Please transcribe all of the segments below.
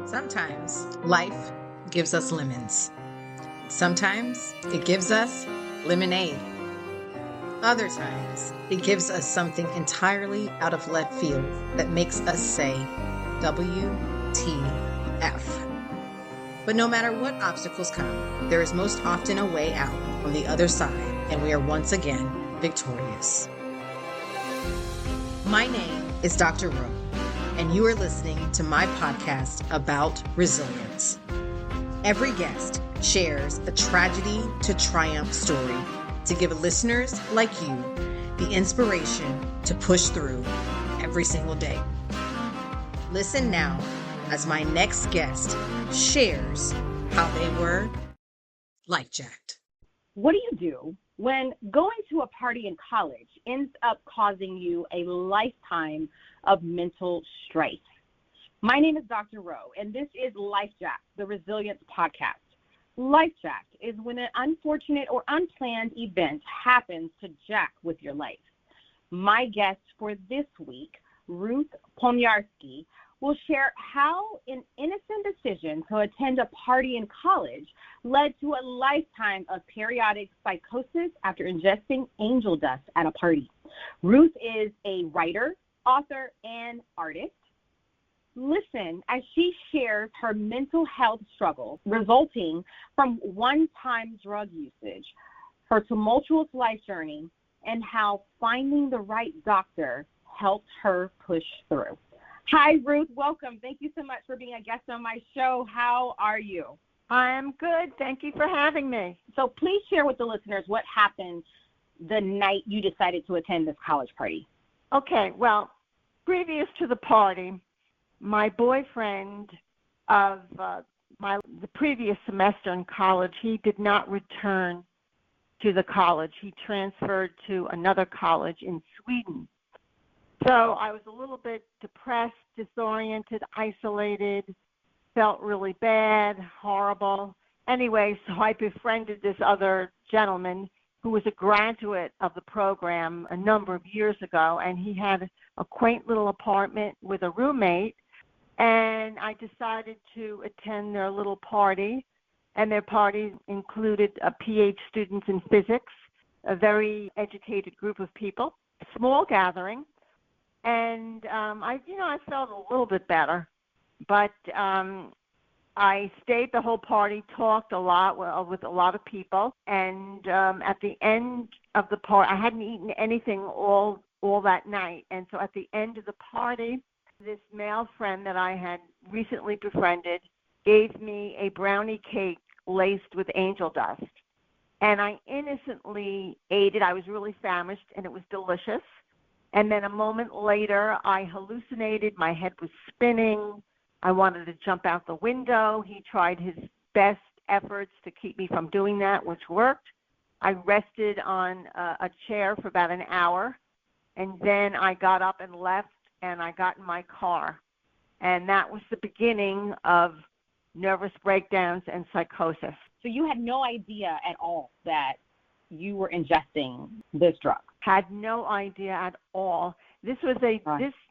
Sometimes life gives us lemons. Sometimes it gives us lemonade. Other times it gives us something entirely out of left field that makes us say, WTF. But no matter what obstacles come, there is most often a way out on the other side, and we are once again victorious. My name is Dr. Ruth, and you are listening to my podcast about resilience. Every guest shares a tragedy to triumph story to give listeners like you the inspiration to push through every single day. Listen now as my next guest shares how they were life-jacked. What do you do when going to a party in college ends up causing you a lifetime of mental strife? My name is Dr. Rowe, and this is LifeJacked, the Resilience Podcast. LifeJacked is when an unfortunate or unplanned event happens to jack with your life. My guest for this week, Ruth Poniarski, will share how an innocent decision to attend a party in college led to a lifetime of periodic psychosis after ingesting angel dust at a party. Ruth is a writer, author, and artist. Listen as she shares her mental health struggles resulting from one-time drug usage, her tumultuous life journey, and how finding the right doctor helped her push through. Hi, Ruth. Welcome. Thank you so much for being a guest on my show. How are you? I'm good. Thank you for having me. So please share with the listeners what happened the night you decided to attend this college party. Okay, well, previous to the party, my boyfriend of the previous semester in college, he did not return to the college. He transferred to another college in Sweden. So I was a little bit depressed, disoriented, isolated, felt really bad, horrible. Anyway, so I befriended this other gentleman who was a graduate of the program a number of years ago, and he had a quaint little apartment with a roommate, and I decided to attend their little party, and their party included a PhD students in physics, a very educated group of people, a small gathering, and I felt a little bit better, but I stayed the whole party, talked a lot with a lot of people, and at the end of the party, I hadn't eaten anything all that night, and so at the end of the party, this male friend that I had recently befriended gave me a brownie cake laced with angel dust, and I innocently ate it. I was really famished, and it was delicious, and then a moment later, I hallucinated. My head was spinning. I wanted to jump out the window. He tried his best efforts to keep me from doing that, which worked. I rested on a chair for about an hour, and then I got up and left, and I got in my car. And that was the beginning of nervous breakdowns and psychosis. So you had no idea at all that you were ingesting this drug? Had no idea at all. This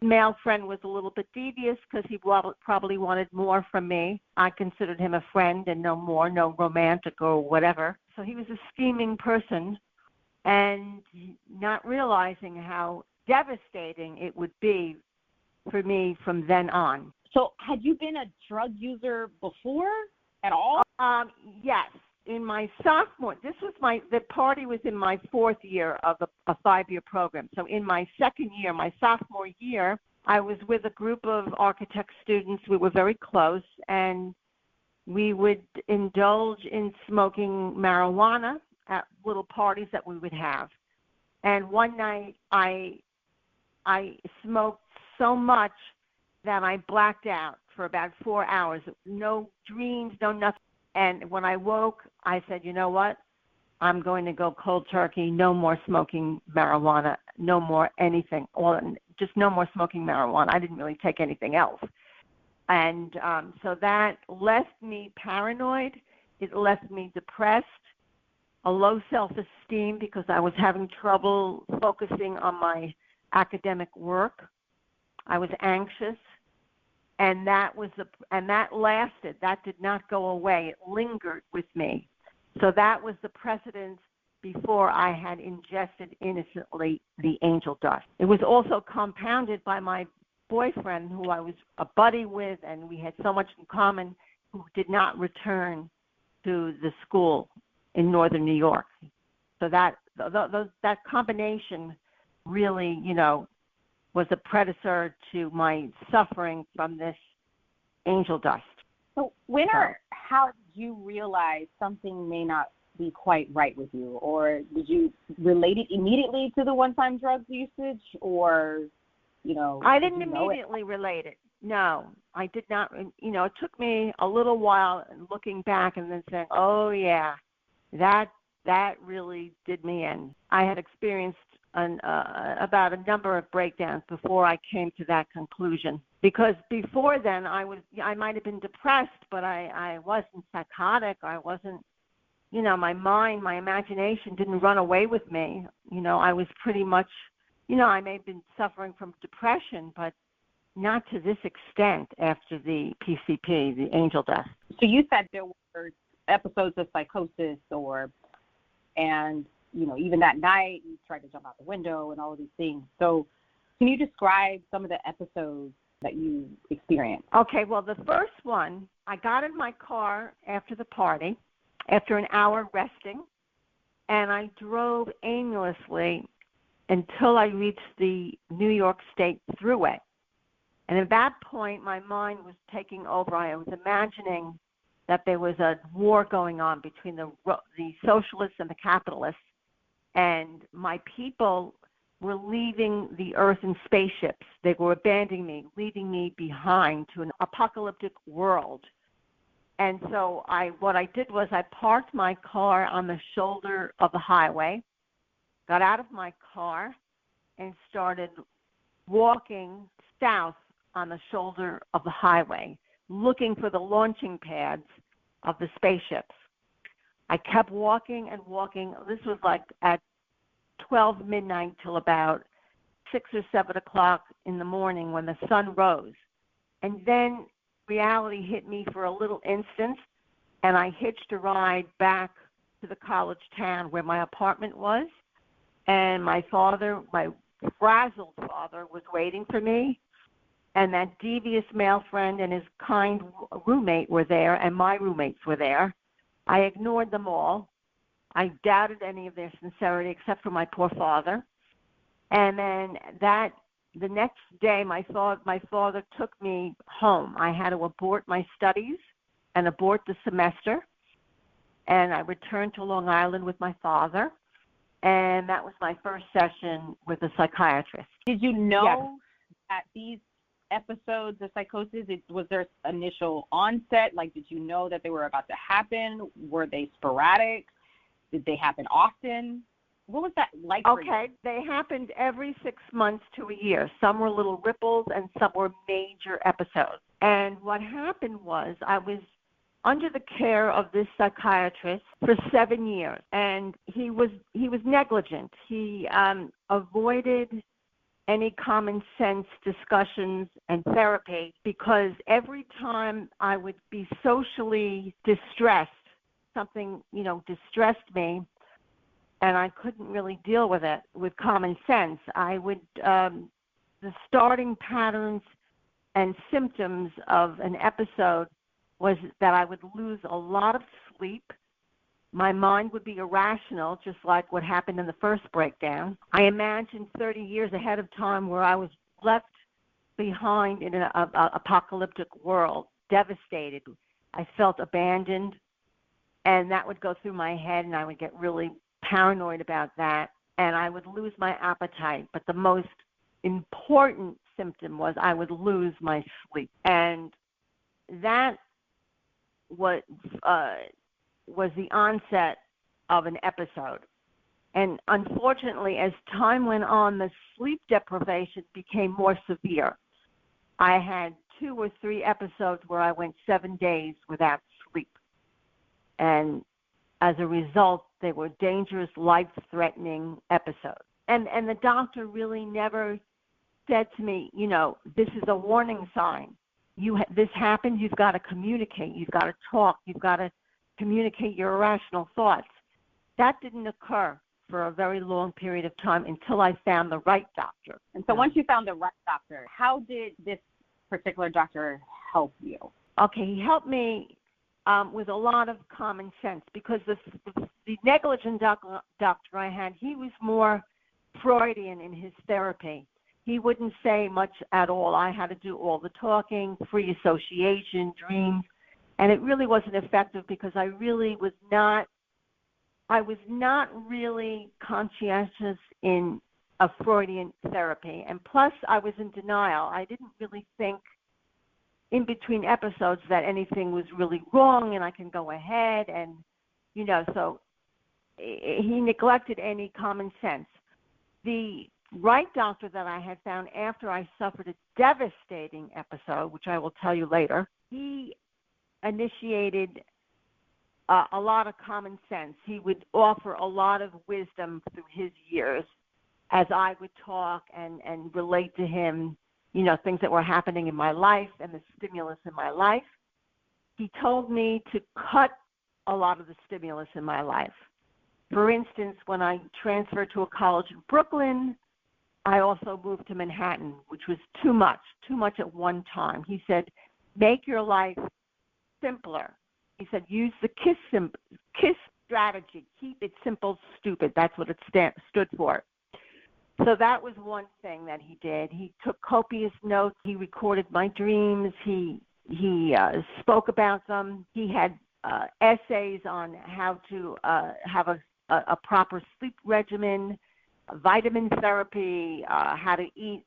male friend was a little bit devious because he probably wanted more from me. I considered him a friend and no more, no romantic or whatever. So he was a scheming person, and not realizing how devastating it would be for me from then on. So had you been a drug user before at all? Yes. In my sophomore, the party was in my fourth year of a 5-year program. So in my second year, my sophomore year, I was with a group of architect students. We were very close, and we would indulge in smoking marijuana at little parties that we would have. And one night, I smoked so much that I blacked out for about 4 hours. No dreams, no nothing. And when I woke, I said, you know what? I'm going to go cold turkey. No more smoking marijuana. No more anything. Or just no more smoking marijuana. I didn't really take anything else. And so that left me paranoid. It left me depressed, a low self-esteem because I was having trouble focusing on my academic work. I was anxious. And that lasted. That did not go away. It lingered with me. So that was the precedence before I had ingested innocently the angel dust. It was also compounded by my boyfriend, who I was a buddy with, and we had so much in common, who did not return to the school in northern New York. So that combination really, was a precursor to my suffering from this angel dust. So when or how did you realize something may not be quite right with you? Or did you relate it immediately to the one-time drug usage? Or, I didn't immediately relate it. No, I did not. It took me a little while looking back and then saying, oh, yeah, that really did me in. I had experienced about a number of breakdowns before I came to that conclusion. Because before then, I might have been depressed, but I wasn't psychotic. I wasn't, my mind, my imagination didn't run away with me. I was pretty much, I may have been suffering from depression, but not to this extent after the PCP, the angel dust. So you said there were episodes of psychosis and even that night you tried to jump out the window and all of these things. So can you describe some of the episodes that you experienced? Okay, well, the first one, I got in my car after the party, after an hour resting, and I drove aimlessly until I reached the New York State Thruway. And at that point, my mind was taking over. I was imagining that there was a war going on between the socialists and the capitalists, and my people were leaving the Earth in spaceships. They were abandoning me, leaving me behind to an apocalyptic world. And so what I did was I parked my car on the shoulder of the highway, got out of my car, and started walking south on the shoulder of the highway, looking for the launching pads of the spaceships. I kept walking and walking. This was like at 12 midnight till about 6 or 7 o'clock in the morning when the sun rose. And then reality hit me for a little instant, and I hitched a ride back to the college town where my apartment was. And my father, my frazzled father, was waiting for me. And that devious male friend and his kind roommate were there, and my roommates were there. I ignored them all. I doubted any of their sincerity except for my poor father. And then the next day, my father took me home. I had to abort my studies and abort the semester. And I returned to Long Island with my father. And that was my first session with a psychiatrist. Did you know that these episodes of psychosis, was there initial onset? Like, did you know that they were about to happen? Were they sporadic? Did they happen often? What was that like for you? Okay, they happened every 6 months to a year. Some were little ripples and some were major episodes. And what happened was I was under the care of this psychiatrist for 7 years, and he was negligent. He avoided any common sense discussions and therapy because every time I would be socially distressed, something, distressed me, and I couldn't really deal with it with common sense. I would, the starting patterns and symptoms of an episode was that I would lose a lot of sleep. My mind would be irrational, just like what happened in the first breakdown. I imagined 30 years ahead of time where I was left behind in an apocalyptic world, devastated. I felt abandoned, and that would go through my head, and I would get really paranoid about that, and I would lose my appetite. But the most important symptom was I would lose my sleep, and that was the onset of an episode. And unfortunately, as time went on, the sleep deprivation became more severe. I had 2 or 3 episodes where I went 7 days without sleep. And as a result, they were dangerous, life-threatening episodes. And the doctor really never said to me, this is a warning sign. this happens, you've got to communicate, you've got to talk, you've got to communicate your irrational thoughts. That didn't occur for a very long period of time until I found the right doctor. And so once you found the right doctor, how did this particular doctor help you? Okay, he helped me with a lot of common sense, because the negligent doctor I had, he was more Freudian in his therapy. He wouldn't say much at all. I had to do all the talking, free association, dreams, and it really wasn't effective because I was not really conscientious in a Freudian therapy. And plus, I was in denial. I didn't really think in between episodes that anything was really wrong and I can go ahead. And, so he neglected any common sense. The right doctor that I had found after I suffered a devastating episode, which I will tell you later, he initiated a lot of common sense. He would offer a lot of wisdom through his years as I would talk and relate to him, things that were happening in my life and the stimulus in my life. He told me to cut a lot of the stimulus in my life. For instance, when I transferred to a college in Brooklyn, I also moved to Manhattan, which was too much at one time. He said, make your life simpler. He said, use the KISS strategy. Keep it simple, stupid. That's what it stood for. So that was one thing that he did. He took copious notes. He recorded my dreams. He spoke about them. He had essays on how to have a proper sleep regimen, vitamin therapy, how to eat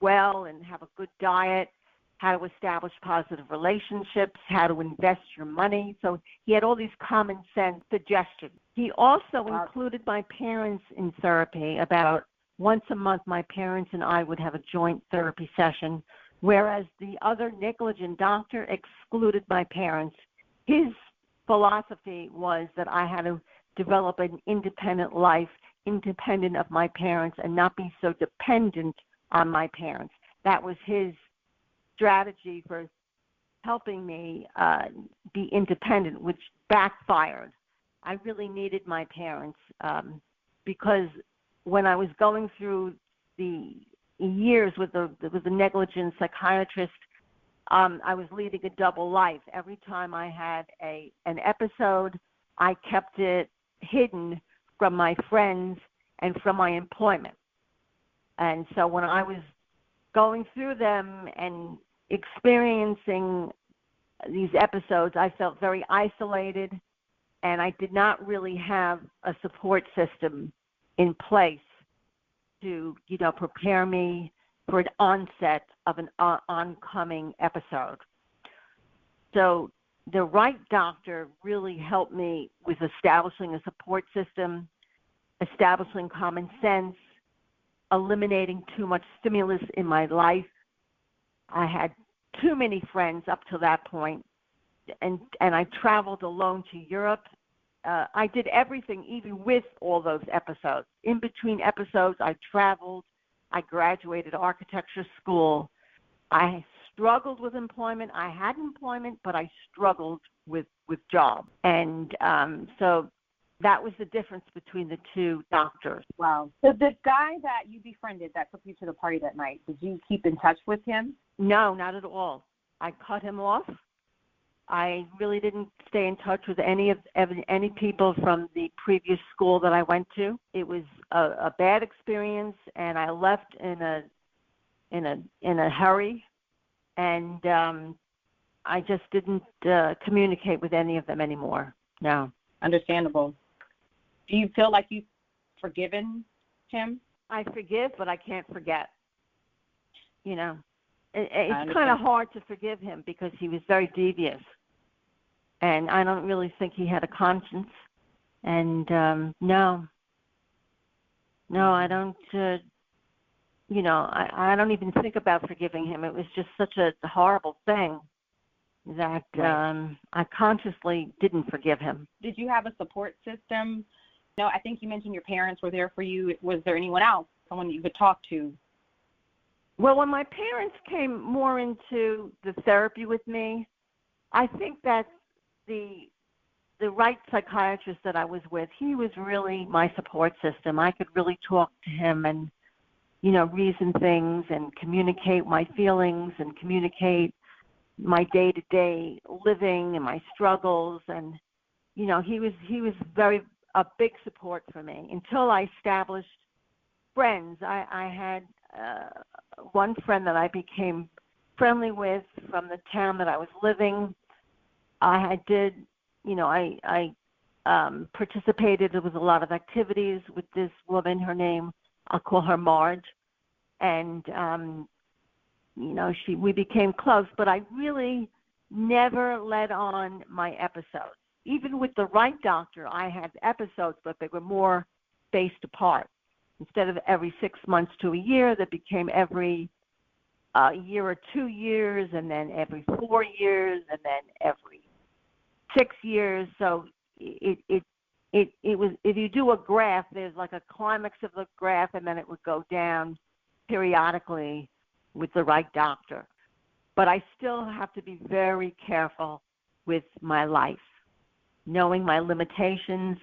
well and have a good diet, how to establish positive relationships, how to invest your money. So he had all these common sense suggestions. He also included my parents in therapy. About once a month, my parents and I would have a joint therapy session, whereas the other negligent doctor excluded my parents. His philosophy was that I had to develop an independent life, independent of my parents, and not be so dependent on my parents. That was his strategy for helping me be independent, which backfired. I really needed my parents because when I was going through the years with the negligent psychiatrist, I was leading a double life. Every time I had an episode, I kept it hidden from my friends and from my employment. And so when I was going through them and experiencing these episodes, I felt very isolated, and I did not really have a support system in place to, prepare me for an onset of an oncoming episode. So the right doctor really helped me with establishing a support system, establishing common sense, eliminating too much stimulus in my life. I had too many friends up to that point, and I traveled alone to Europe. I did everything, even with all those episodes. In between episodes, I traveled. I graduated architecture school. I struggled with employment. I had employment, but I struggled with jobs. And so that was the difference between the two doctors. Wow. So the guy that you befriended that took you to the party that night, did you keep in touch with him? No, not at all. I cut him off. I really didn't stay in touch with any people from the previous school that I went to. It was a bad experience, and I left in a hurry, and I just didn't communicate with any of them anymore. No. Understandable. Do you feel like you've forgiven him? I forgive, but I can't forget. It's kind of hard to forgive him because he was very devious. And I don't really think he had a conscience. And no, I don't, I don't even think about forgiving him. It was just such a horrible thing that I consciously didn't forgive him. Did you have a support system? No, I think you mentioned your parents were there for you. Was there anyone else, someone you could talk to? Well, when my parents came more into the therapy with me, I think that the right psychiatrist that I was with, he was really my support system. I could really talk to him and, reason things and communicate my feelings and communicate my day-to-day living and my struggles. And, he was a big support for me until I established friends. I had one friend that I became friendly with from the town that I was living. I participated. There was a lot of activities with this woman. Her name, I'll call her Marge, and we became close. But I really never let on my episodes. Even with the right doctor, I had episodes, but they were more spaced apart. Instead of every 6 months to a year, that became every year or 2 years, and then every 4 years, and then every 6 years. So it was, if you do a graph, there's like a climax of the graph, and then it would go down periodically with the right doctor. But I still have to be very careful with my life, knowing my limitations,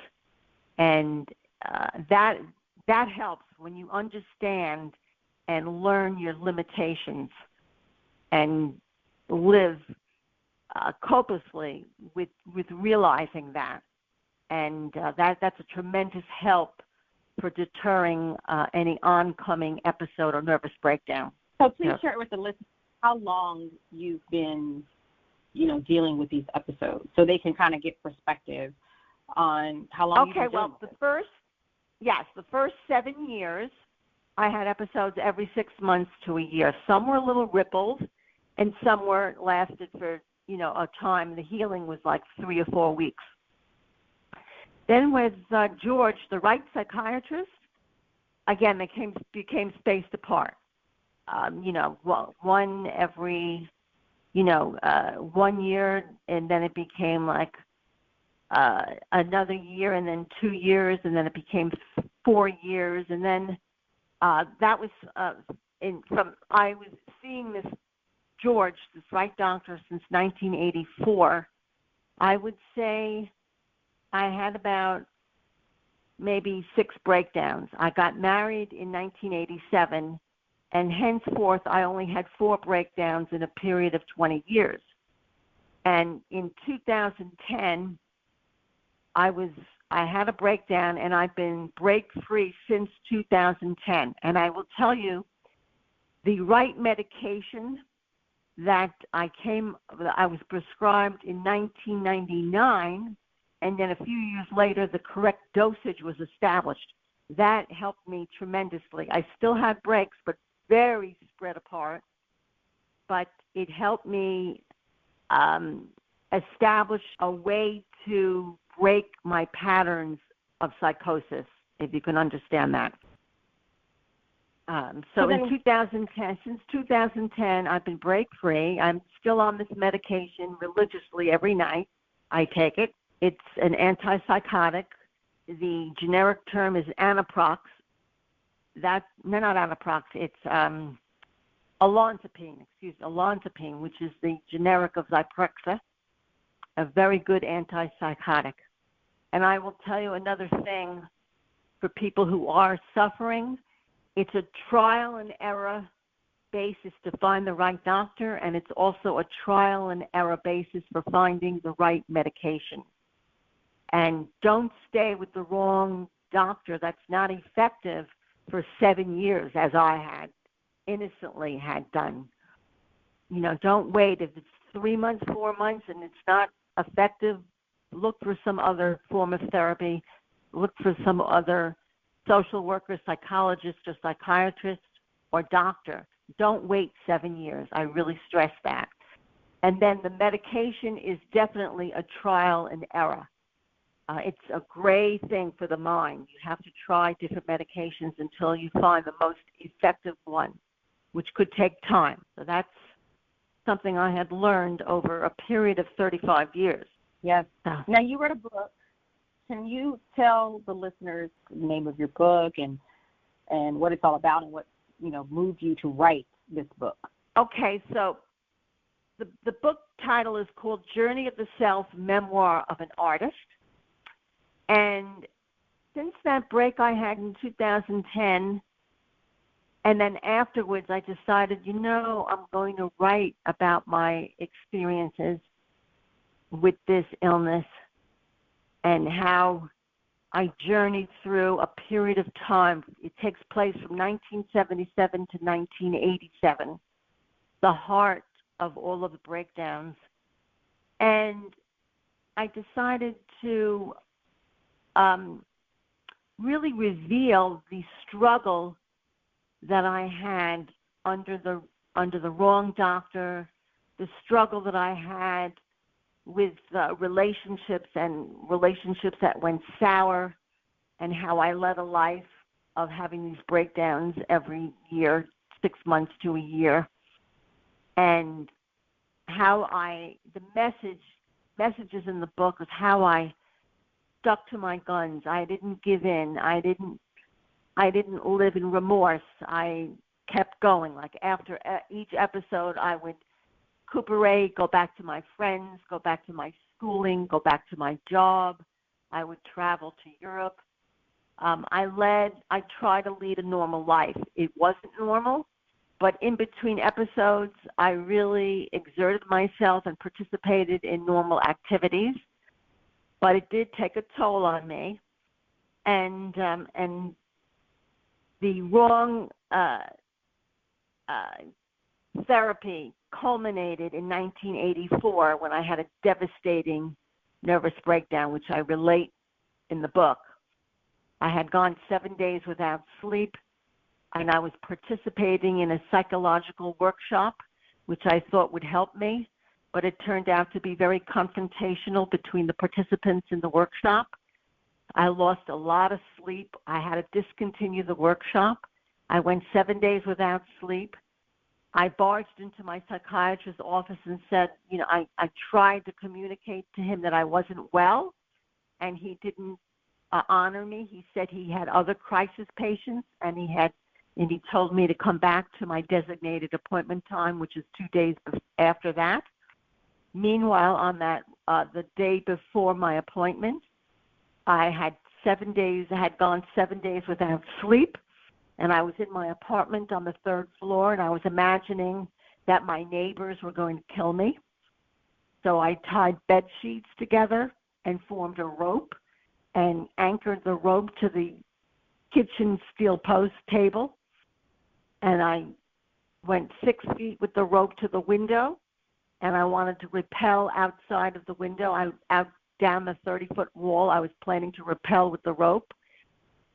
and that helps when you understand and learn your limitations and live copiously with realizing that. And that's a tremendous help for deterring any oncoming episode or nervous breakdown. So please share with the listeners how long you've been, dealing with these episodes, so they can kind of get perspective on how long you've been dealing with it. The first 7 years, I had episodes every 6 months to a year. Some were little ripples, and some lasted for, a time. The healing was like 3 or 4 weeks. Then with George, the right psychiatrist, again, they became spaced apart. One every, 1 year, and then it became like another year, and then 2 years, and then it became 4 years, and then that was I was seeing this George, this right doctor, since 1984. I would say I had about maybe 6 breakdowns. I got married in 1987, and henceforth I only had 4 breakdowns in a period of 20 years. And in 2010, I had a breakdown, and I've been break-free since 2010. And I will tell you, the right medication that I was prescribed in 1999, and then a few years later, the correct dosage was established. That helped me tremendously. I still had breaks, but very spread apart. But it helped me establish a way to break my patterns of psychosis, if you can understand that. So in 2010, since 2010, I've been break-free. I'm still on this medication religiously every night. I take it. It's an antipsychotic. The generic term is Anaprox. Not Anaprox. It's olanzapine, which is the generic of Zyprexa, a very good antipsychotic. And I will tell you another thing for people who are suffering. It's a trial and error basis to find the right doctor, and it's also a trial and error basis for finding the right medication. And don't stay with the wrong doctor that's not effective for 7 years, as I innocently had done. Don't wait. If it's 3 months, 4 months, and it's not effective, look for some other form of therapy. Look for some other social worker, psychologist, or psychiatrist, or doctor. Don't wait 7 years. I really stress that. And then the medication is definitely a trial and error. It's a gray thing for the mind. You have to try different medications until you find the most effective one, which could take time. So that's something I had learned over a period of 35 years. Yes. Now, you wrote a book. Can you tell the listeners the name of your book and what it's all about, and what moved you to write this book? Okay, so the book title is called Journey of the Self, Memoir of an Artist. And since that break I had in 2010, and then afterwards I decided, I'm going to write about my experiences with this illness and how I journeyed through a period of time. It takes place from 1977 to 1987, the heart of all of the breakdowns. And I decided to really reveal the struggle that I had under the wrong doctor, the struggle that I had with relationships that went sour, and how I led a life of having these breakdowns every year, 6 months to a year, and how the messages in the book is how I stuck to my guns. I didn't give in. I didn't live in remorse. I kept going. Like after each episode, I would recuperate, go back to my friends, go back to my schooling, go back to my job. I would travel to Europe. I tried to lead a normal life. It wasn't normal, but in between episodes, I really exerted myself and participated in normal activities. But it did take a toll on me, and the wrong therapy culminated in 1984 when I had a devastating nervous breakdown, which I relate in the book. I had gone 7 days without sleep, and I was participating in a psychological workshop, which I thought would help me, but it turned out to be very confrontational between the participants in the workshop. I lost a lot of sleep. I had to discontinue the workshop. I went 7 days without sleep. I barged into my psychiatrist's office and said, I tried to communicate to him that I wasn't well, and he didn't honor me. He said he had other crisis patients, and he told me to come back to my designated appointment time, which is 2 days after that. Meanwhile, on the day before my appointment, I had gone 7 days without sleep, and I was in my apartment on the 3rd floor, and I was imagining that my neighbors were going to kill me. So I tied bed sheets together and formed a rope and anchored the rope to the kitchen steel post table, and I went 6 feet with the rope to the window, and I wanted to rappel outside of the window. Down the 30-foot wall, I was planning to rappel with the rope,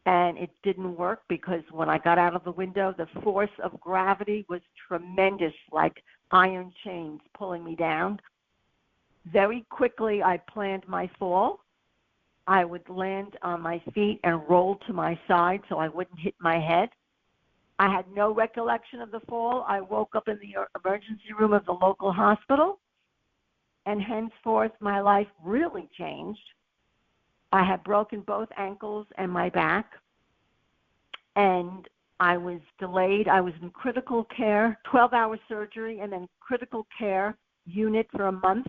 and it didn't work because when I got out of the window, the force of gravity was tremendous, like iron chains pulling me down. Very quickly, I planned my fall. I would land on my feet and roll to my side so I wouldn't hit my head. I had no recollection of the fall. I woke up in the emergency room of the local hospital, and henceforth my life really changed. I had broken both ankles and my back, and I was delayed. I was in critical care, 12-hour surgery, and then critical care unit for a month,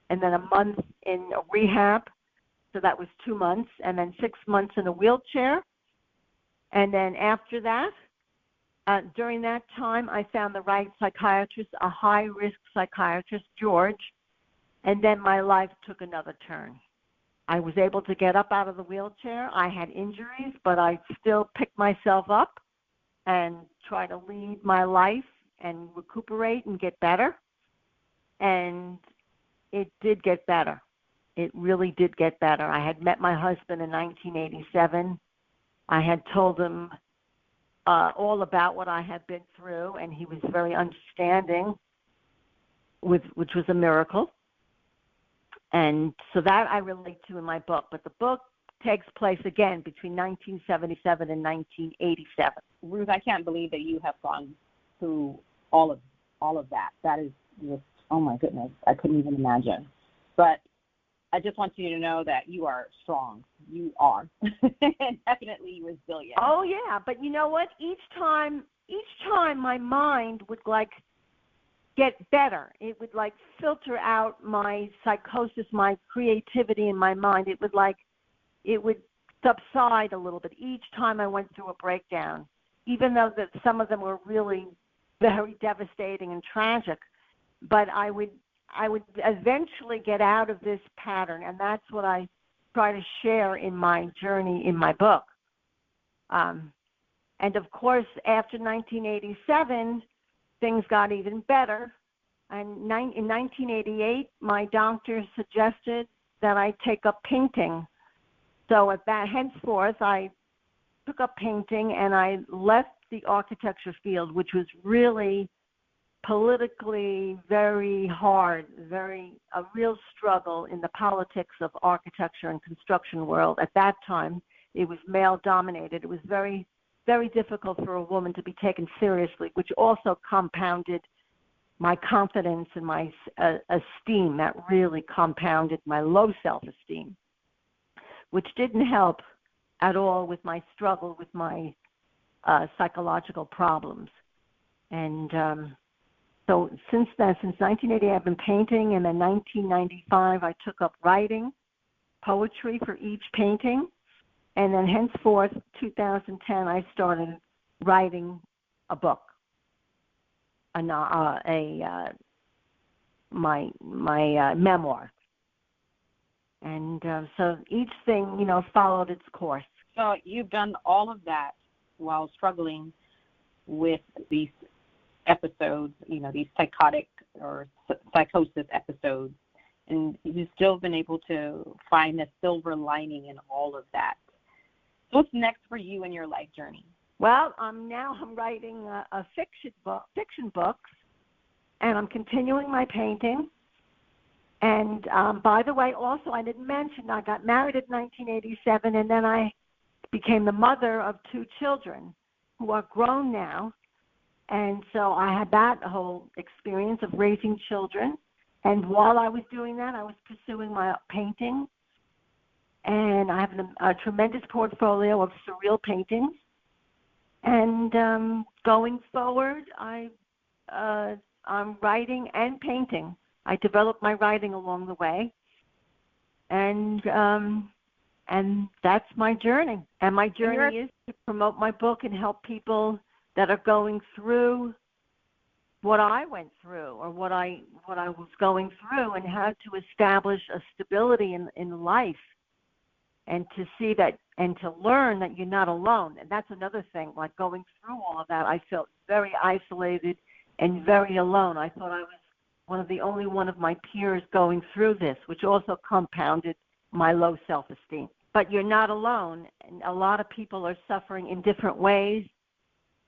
and then a month in a rehab. So that was 2 months, and then 6 months in a wheelchair. And then after that, during that time, I found the right psychiatrist, a high-risk psychiatrist, George, and then my life took another turn. I was able to get up out of the wheelchair. I had injuries, but I still picked myself up and try to lead my life and recuperate and get better. And it did get better. It really did get better. I had met my husband in 1987. I had told him all about what I had been through, and he was very understanding, which was a miracle. And so that I relate to in my book. But the book takes place, again, between 1977 and 1987. Ruth, I can't believe that you have gone through all of that. That is just, oh, my goodness, I couldn't even imagine. But I just want you to know that you are strong. You are. And definitely resilient. Oh, yeah. But you know what? Each time each time my mind would get better. It would filter out my psychosis, my creativity in my mind. It would subside a little bit each time I went through a breakdown, even though that some of them were really very devastating and tragic. But I would eventually get out of this pattern, and that's what I try to share in my journey in my book. And of course, after 1987, things got even better. And in 1988, my doctor suggested that I take up painting. So at that, henceforth, I took up painting, and I left the architecture field, which was really politically very hard, a real struggle in the politics of architecture and construction world. At that time, it was male-dominated. It was very, very difficult for a woman to be taken seriously, which also compounded my confidence and my esteem. That really compounded my low self-esteem, which didn't help at all with my struggle with my psychological problems. And so since then, since 1980, I've been painting, and in 1995, I took up writing poetry for each painting. And then henceforth, 2010, I started writing a book, my memoir. And so each thing, followed its course. So you've done all of that while struggling with these episodes, these psychotic or psychosis episodes, and you've still been able to find a silver lining in all of that. So what's next for you in your life journey? Well, I'm writing a fiction books, and I'm continuing my painting. And by the way, also I didn't mention I got married in 1987, and then I became the mother of 2 children who are grown now. And so I had that whole experience of raising children. And while I was doing that, I was pursuing my painting. And I have a tremendous portfolio of surreal paintings. And going forward, I'm writing and painting. I developed my writing along the way. And that's my journey. And my journey is to promote my book and help people that are going through what I went through, or what I was going through, and how to establish a stability in life, and to see that, and to learn that you're not alone. And that's another thing. Like going through all of that, I felt very isolated and very alone. I thought I was the only one of my peers going through this, which also compounded my low self-esteem. But you're not alone, and a lot of people are suffering in different ways,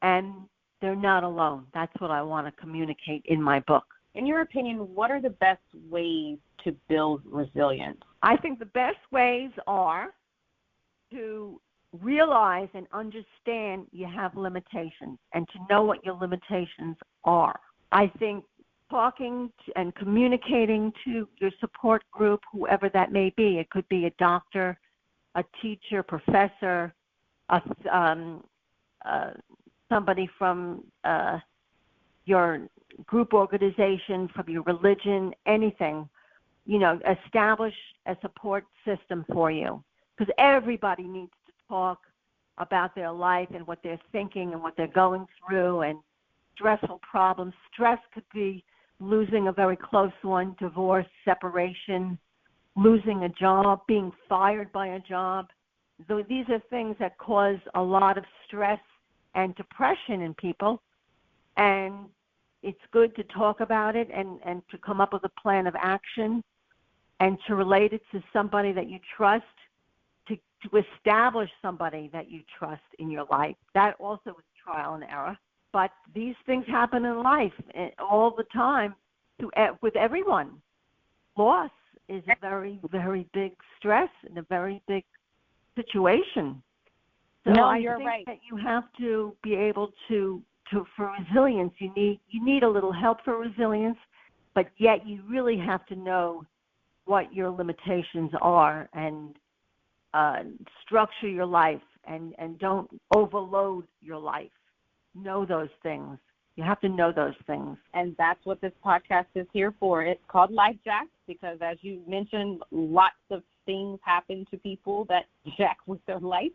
and they're not alone. That's what I want to communicate in my book. In your opinion, what are the best ways to build resilience? I think the best ways are to realize and understand you have limitations, and to know what your limitations are. I think talking and communicating to your support group, whoever that may be. It could be a doctor, a teacher, professor, somebody from your group organization, from your religion, anything. Establish a support system for you, because everybody needs to talk about their life and what they're thinking and what they're going through, and stressful problems. Stress could be losing a very close one, divorce, separation, losing a job, being fired by a job. These are things that cause a lot of stress and depression in people, and it's good to talk about it and to come up with a plan of action, and to relate it to somebody that you trust, to establish somebody that you trust in your life. That also is trial and error. But these things happen in life all the time with everyone. Loss is a very, very big stress and a very big situation. So no, I you're think right. that you have to be able to for resilience, you need a little help for resilience, but yet you really have to know what your limitations are, and structure your life, and don't overload your life. know those things. You have to know those things. And that's what this podcast is here for. It's called Life Jack because, as you mentioned, lots of things happen to people that jack with their life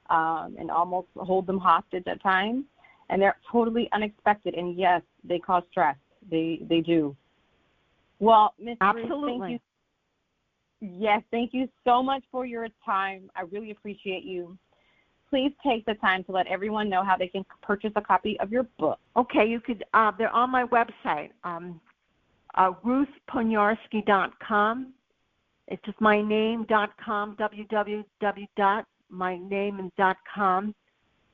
and almost hold them hostage at times. And they're totally unexpected. And, yes, they cause stress. They do. Well, Ms. Absolutely. Ruth, thank you so much for your time. I really appreciate you. Please take the time to let everyone know how they can purchase a copy of your book. Okay, you could. They're on my website, ruthponiarski.com. It's just my name.com, www.myname.com.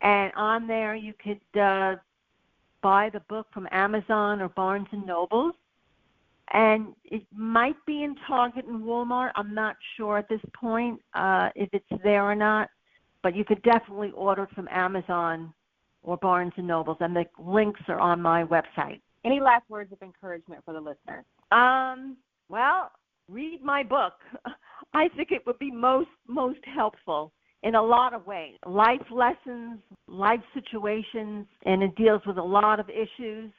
And on there you could buy the book from Amazon or Barnes & Nobles. And it might be in Target and Walmart. I'm not sure at this point if it's there or not. But you could definitely order it from Amazon or Barnes & Nobles, and the links are on my website. Any last words of encouragement for the listeners? Well, read my book. I think it would be most helpful in a lot of ways. Life lessons, life situations, and it deals with a lot of issues.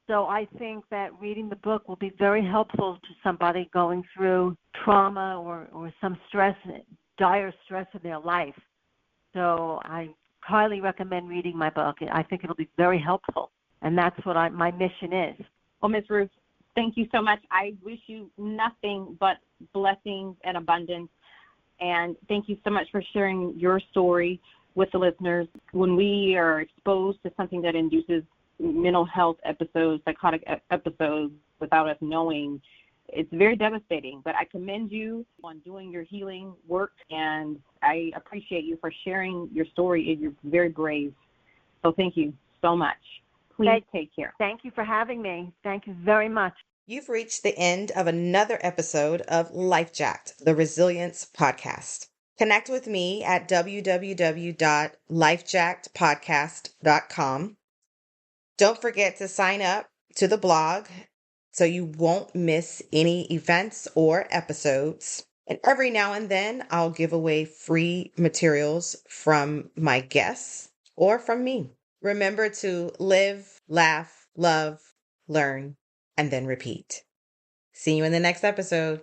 So I think that reading the book will be very helpful to somebody going through trauma or some stress, dire stress in their life. So I highly recommend reading my book. I think it'll be very helpful, and that's what my mission is. Well, Ms. Ruth, thank you so much. I wish you nothing but blessings and abundance, and thank you so much for sharing your story with the listeners. When we are exposed to something that induces mental health episodes, psychotic episodes, without us knowing, it's very devastating, but I commend you on doing your healing work, and I appreciate you for sharing your story. You're very brave. So thank you so much. Please take care. Thank you for having me. Thank you very much. You've reached the end of another episode of Life Jacked, the Resilience Podcast. Connect with me at www.lifejackedpodcast.com. Don't forget to sign up to the blog so you won't miss any events or episodes. And every now and then, I'll give away free materials from my guests or from me. Remember to live, laugh, love, learn, and then repeat. See you in the next episode.